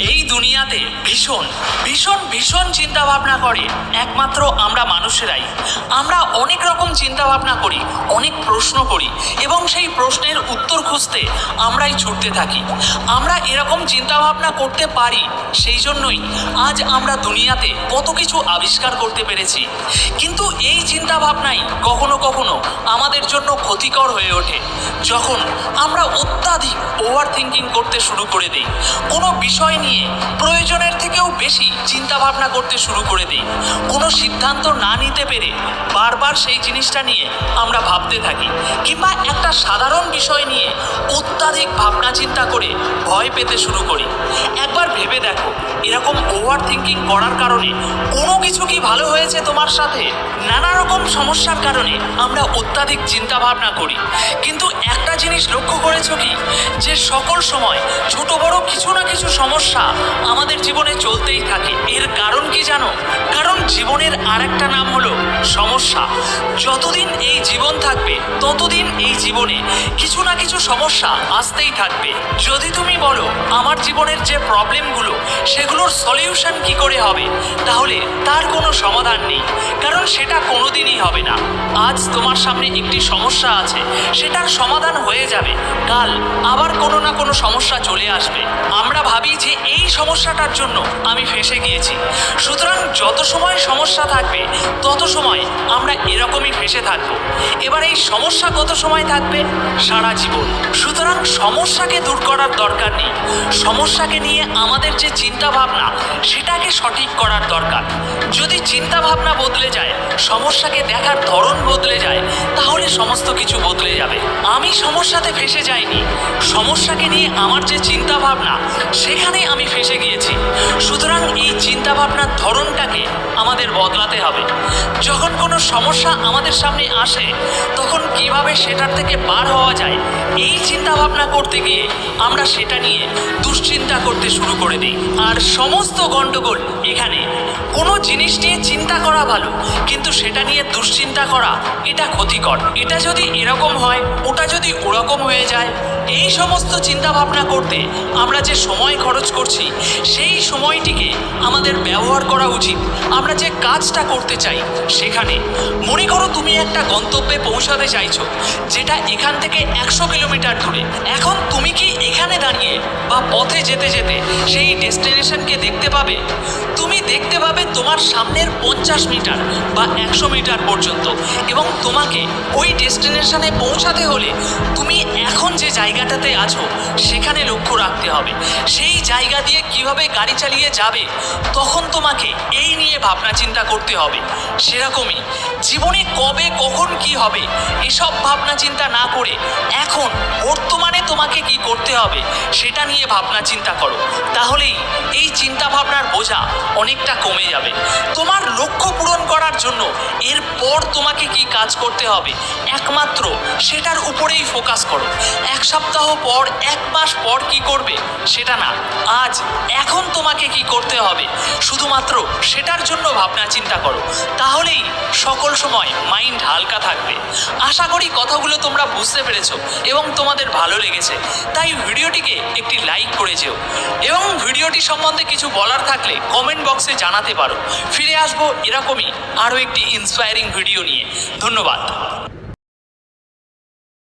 এই দুনিয়াতে ভীষণ ভীষণ ভীষণ চিন্তা ভাবনা করে একমাত্র আমরা মানুষেরাই। আমরা অনেক রকম চিন্তা ভাবনা করি, অনেক প্রশ্ন করি এবং সেই প্রশ্নের উত্তর খুঁজতে আমরাই ছুটতে থাকি। আমরা এরকম চিন্তা ভাবনা করতে পারি, সেই জন্যই আজ আমরা দুনিয়াতে কত কিছু আবিষ্কার করতে পেরেছি। কিন্তু এই চিন্তা ভাবনাই কখনো কখনো আমাদের জন্য ক্ষতিকর হয়ে ওঠে যখন আমরা অত্যাধিক ওভার থিঙ্কিং করতে শুরু করে দিই। কোনো বিষয় নিয়ে প্রয়োজনের থেকেও বেশি চিন্তা ভাবনা করতে শুরু করে দিই। কোনো সিদ্ধান্ত না নিতে পেরে বারবার সেই জিনিসটা নিয়ে আমরা ভাবতে থাকি, কিংবা একটা সাধারণ বিষয় নিয়ে অত্যাধিক ভাবনা চিন্তা করে ভয় পেতে শুরু করি। একবার ভেবে দেখো, এরকম ওভার থিঙ্কিং করার কারণে কোনো কিছু কি ভালো হয়েছে তোমার সাথে? নানা রকম সমস্যার কারণে আমরা অত্যাধিক চিন্তা ভাবনা করি। কিন্তু একটা জিনিস লক্ষ্য করেছো কি, যে সকল সময় ছোট বড় কিছু না কিছু সমস্যা আমাদের জীবনে চলতেই থাকে। এর কারণ কি জানো? কারণ জীবনের আরেকটা নাম হলো সমস্যা। যতদিন এই জীবন থাকবে ততদিন এই জীবনে কিছু না কিছু সমস্যা আসতেই থাকবে। যদি তুমি বলো আমার জীবনের যে প্রবলেমগুলো সেগুলোর সলিউশন কি করে হবে, তাহলে তার কোনো সমাধান নেই, কারণ সেটা কোনোদিনই হবে না। আজ তোমার সামনে একটি সমস্যা আছে, সেটার সমাধান হয়ে যাবে, কাল আবার কোনো না কোনো সমস্যা চলে আসবে। আমরা ভাবি যে এই সমস্যাটার জন্য আমি ফেঁসে গিয়েছি, সুতরাং যত সময় সমস্যা থাকবে তত সময় আমরা এরকমই ফেঁসে থাকবো। এবার এই সমস্যা কত সময় থাকবে? সারা জীবন। সুতরাং সমস্যাকে দূর করার দরকার নেই, সমস্যাকে নিয়ে আমাদের যে চিন্তা ভাবনা সেটাকে সঠিক করার দরকার। যদি চিন্তা ভাবনা বদলে যায়, সমস্যাকে দেখার ধরন বদলে যায়, তাহলে সমস্ত কিছু বদলে যাবে। আমি সমস্যাতে ফেঁসে যাইনি, সমস্যাকে নিয়ে আমার যে চিন্তা ভাবনা সেখানে আমি ফেঁসে গিয়েছি। সুতরাং এই চিন্তা ভাবনার ধরনটাকে আমাদের বদলাতে হবে। যখন কোনো সমস্যা আমাদের সামনে আসে তখন কিভাবে সেটার থেকে বার হওয়া যায়, এই চিন্তা ভাবনা করতে গিয়ে আমরা সেটা নিয়ে দুশ্চিন্তা করতে শুরু করে দিই। আর সমস্ত গণ্ডগোল এখানে। কোনো জিনিস নিয়ে চিন্তা করা ভালো, কিন্তু সেটা নিয়ে দুশ্চিন্তা করা এটা ক্ষতিকর। এটা যদি এরকম হয়, ওটা যদি ওরকম হয়ে যায়, এই সমস্ত চিন্তা ভাবনা করতে আমরা যে সময় খরচ করছি সেই সময়টিকে আমাদের ব্যবহার করা উচিত আমরা যে কাজটা করতে চাই সেখানে। মনে করো তুমি একটা গন্তব্যে পৌঁছাতে চাইছো, যেটা এখান থেকে 100 কিলোমিটার দূরে। এখন তুমি কি এখানে দাঁড়িয়ে বা পথে যেতে যেতে সেই ডেস্টিনেশনকে দেখতে পাবে? তুমি দেখতে পাবে তোমার সামনের 50 মিটার বা 100 মিটার পর্যন্ত, এবং তোমাকে ওই ডেস্টিনেশনে পৌঁছাতে হলে তুমি এখন যে জায়গাটাতে আছো সেখানে লক্ষ্য রাখতে হবে। সেই জায়গা দিয়ে কিভাবে গাড়ি চালিয়ে যাবে, তখন তোমাকে এই নিয়ে ভাবনা চিন্তা করতে হবে। সেরকমই জীবনে কবে কখন কি হবে এসব ভাবনা চিন্তা না করে এখন বর্তমানে তোমাকে কি করতে হবে সেটা নিয়ে ভাবনা চিন্তা করো। তাহলেই এই চিন্তা ভাবনার বোঝা অনেকটা কমে যাবে। তোমার লক্ষ্য পূরণ করার জন্য এরপর তোমাকে কি কাজ করতে হবে একমাত্র সেটার উপরেই ফোকাস করো। 1 সপ্তাহ পর, 1 মাস পর কি করবে সেটা না, আজ এখন তোমাকে কি করতে হবে শুধুমাত্র সেটার জন্য ভাবনা চিন্তা করো। তাহলেই সকল সময় মাইন্ড হালকা থাকবে। আশা করি কথাগুলো তোমরা বুঝতে পেরেছো এবং তোমাদের ভালো লেগেছে। তাই ভিডিওটিকে একটি লাইক করে যেও, এবং ভিডিওটি সম্বন্ধে কিছু বলার থাকলে কমেন্ট বক্সে জানাতে পারো। ফিরে আসবো এরকমই আরও একটি ইন্সপায়ারিং ভিডিও নিয়ে। ধন্যবাদ।